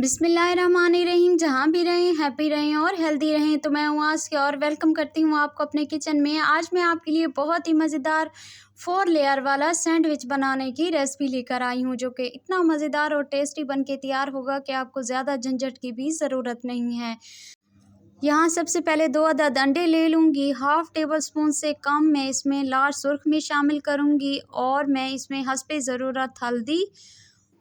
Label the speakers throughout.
Speaker 1: बिस्मिल्लाहिर्रहमानिर्रहीम। जहाँ भी रहें हैप्पी रहें और हेल्दी रहें। तो मैं हूँ आसिया और वेलकम करती हूँ आपको अपने किचन में। आज मैं आपके लिए बहुत ही मज़ेदार 4 लेयर वाला सैंडविच बनाने की रेसिपी लेकर आई हूँ, जो कि इतना मज़ेदार और टेस्टी बन के तैयार होगा कि आपको ज़्यादा झंझट की भी ज़रूरत नहीं है। यहाँ सबसे पहले 2 अदद अंडे ले लूँगी। हाफ़ टेबल स्पून से कम मैं इसमें लाल सुर्ख मिर्च शामिल करूँगी और मैं इसमें हस्बे ज़रूरत हल्दी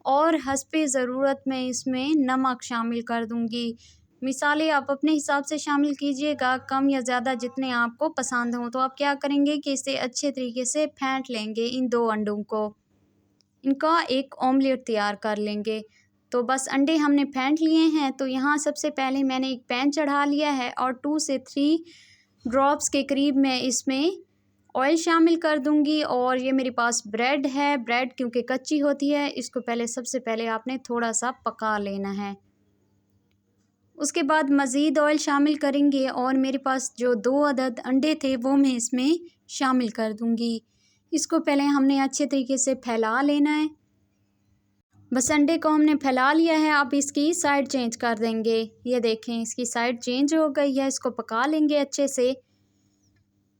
Speaker 1: और हस्बे ज़रूरत मैं इसमें नमक शामिल कर दूँगी। मिसाले आप अपने हिसाब से शामिल कीजिएगा, कम या ज़्यादा जितने आपको पसंद हों। तो आप क्या करेंगे कि इसे अच्छे तरीके से फेंट लेंगे इन 2 अंडों को। इनका एक ऑमलेट तैयार कर लेंगे। तो बस अंडे हमने फेंट लिए हैं। तो यहाँ सबसे पहले मैंने एक पैन चढ़ा लिया है और 2 से 3 ड्रॉप्स के करीब मैं इसमें ऑयल शामिल कर दूंगी। और ये मेरे पास ब्रेड है। ब्रेड क्योंकि कच्ची होती है, इसको सबसे पहले आपने थोड़ा सा पका लेना है। उसके बाद मज़ीद ऑयल शामिल करेंगे और मेरे पास जो 2 अदद अंडे थे वो मैं इसमें शामिल कर दूंगी। इसको पहले हमने अच्छे तरीके से फैला लेना है। बस अंडे को हमने फैला लिया है। अब इसकी साइड चेंज कर देंगे। ये देखें, इसकी साइड चेंज हो गई है। इसको पका लेंगे अच्छे से।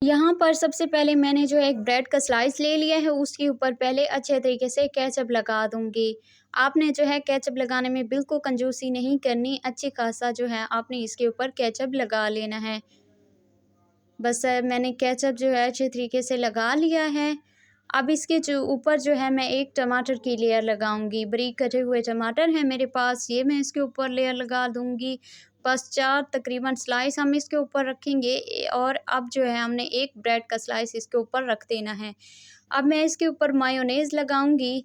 Speaker 1: यहाँ पर सबसे पहले मैंने जो एक ब्रेड का स्लाइस ले लिया है, उसके ऊपर पहले अच्छे तरीके से केचप लगा दूँगी। आपने जो है केचप लगाने में बिल्कुल कंजूसी नहीं करनी, अच्छी खासा जो है आपने इसके ऊपर केचप लगा लेना है। बस मैंने केचप जो है अच्छे तरीके से लगा लिया है। अब इसके जो ऊपर जो है मैं एक टमाटर की लेयर लगाऊंगी। बारीक कटे हुए टमाटर हैं मेरे पास, ये मैं इसके ऊपर लेयर लगा दूंगी। बस 4 तकरीबन स्लाइस हम इसके ऊपर रखेंगे और अब जो है हमने एक ब्रेड का स्लाइस इसके ऊपर रख देना है। अब मैं इसके ऊपर मायोनेज़ लगाऊंगी।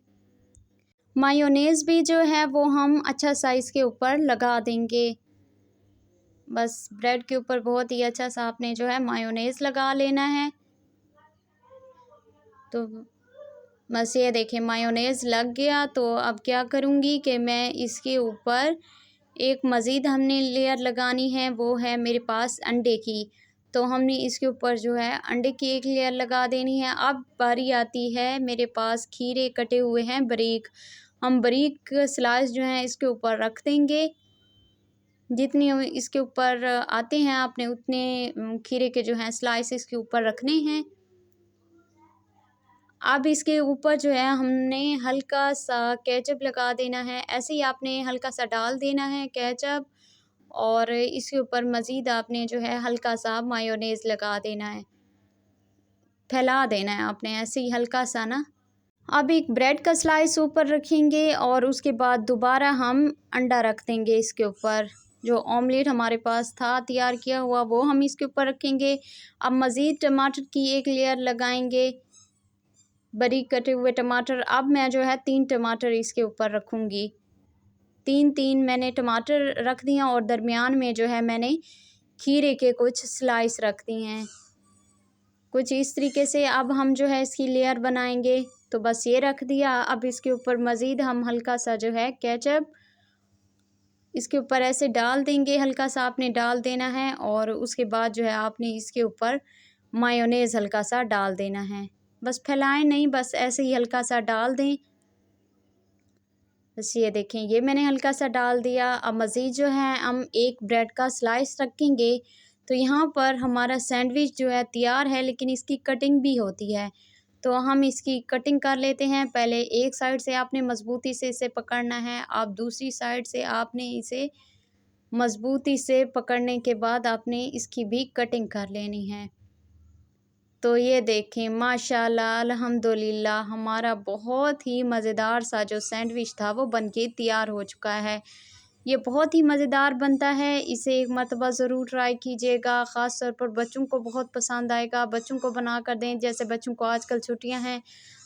Speaker 1: मायोनेज़ भी जो है वो हम अच्छा सा इसके ऊपर लगा देंगे। बस ब्रेड के ऊपर बहुत ही अच्छा सा आपने जो है मायोनेज़ लगा लेना है। तो बस ये देखें, मायोनेज़ लग गया। तो अब क्या करूँगी कि मैं इसके ऊपर एक मज़ीद हमने लेयर लगानी है, वो है मेरे पास अंडे की। तो हमने इसके ऊपर जो है अंडे की एक लेयर लगा देनी है। अब बारी आती है, मेरे पास खीरे कटे हुए हैं बारीक। हम बारीक स्लाइस जो हैं इसके ऊपर रख देंगे। जितनी इसके ऊपर आते हैं आपने उतने खीरे के जो हैं स्लाइस इसके ऊपर रखने हैं। अब इसके ऊपर जो है हमने हल्का सा केचप लगा देना है। ऐसे ही आपने हल्का सा डाल देना है केचप और इसके ऊपर मज़ीद आपने जो है हल्का सा मायोनेज़ लगा देना है। फैला देना है आपने ऐसे ही हल्का सा ना। अब एक ब्रेड का स्लाइस ऊपर रखेंगे और उसके बाद दोबारा हम अंडा रख देंगे इसके ऊपर। जो ऑमलेट हमारे पास था तैयार किया हुआ वो हम इसके ऊपर रखेंगे। अब मज़ीद टमाटर की एक लेयर लगाएंगे, बारीक कटे हुए टमाटर। अब मैं जो है 3 टमाटर इसके ऊपर रखूँगी। 3 मैंने टमाटर रख दिए और दरमियान में जो है मैंने खीरे के कुछ स्लाइस रख दिए हैं, कुछ इस तरीके से। अब हम जो है इसकी लेयर बनाएंगे। तो बस ये रख दिया। अब इसके ऊपर मज़ीद हम हल्का सा जो है केचप इसके ऊपर ऐसे डाल देंगे, हल्का सा आपने डाल देना है। और उसके बाद जो है आपने इसके ऊपर मायोनेज़ हल्का सा डाल देना है। बस फैलाएं नहीं, बस ऐसे ही हल्का सा डाल दें। बस ये देखें, ये मैंने हल्का सा डाल दिया। अब मज़ीद जो है हम एक ब्रेड का स्लाइस रखेंगे। तो यहाँ पर हमारा सैंडविच जो है तैयार है, लेकिन इसकी कटिंग भी होती है। तो हम इसकी कटिंग कर लेते हैं। पहले एक साइड से आपने मज़बूती से इसे पकड़ना है। आप दूसरी साइड से आपने इसे मज़बूती से पकड़ने के बाद आपने इसकी भी कटिंग कर लेनी है। तो ये देखें, माशाल्लाह अल्हम्दुलिल्लाह हमारा बहुत ही मज़ेदार सा जो सैंडविच था वो बनके तैयार हो चुका है। ये बहुत ही मज़ेदार बनता है। इसे एक मरतबा ज़रूर ट्राई कीजिएगा। ख़ास तौर पर बच्चों को बहुत पसंद आएगा। बच्चों को बना कर दें, जैसे बच्चों को आजकल छुट्टियां हैं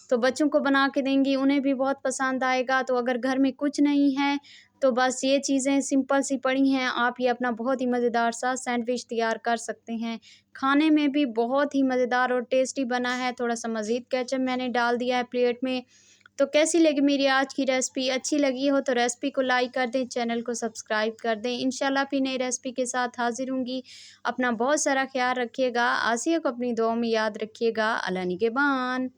Speaker 1: तो बच्चों को बना के देंगी, उन्हें भी बहुत पसंद आएगा। तो अगर घर में कुछ नहीं है तो बस ये चीज़ें सिंपल सी पड़ी हैं, आप ये अपना बहुत ही मज़ेदार सा सैंडविच तैयार कर सकते हैं। खाने में भी बहुत ही मज़ेदार और टेस्टी बना है। थोड़ा सा मज़ीद केचप मैंने डाल दिया है प्लेट में। तो कैसी लगी मेरी आज की रेसिपी? अच्छी लगी हो तो रेसिपी को लाइक कर दें, चैनल को सब्सक्राइब कर दें। इंशाल्लाह फिर नई रेसिपी के साथ हाजिर होंगी। अपना बहुत सारा ख्याल रखिएगा। आसिया को अपनी दुआओं में याद रखिएगा। अल्लाह निगहबान।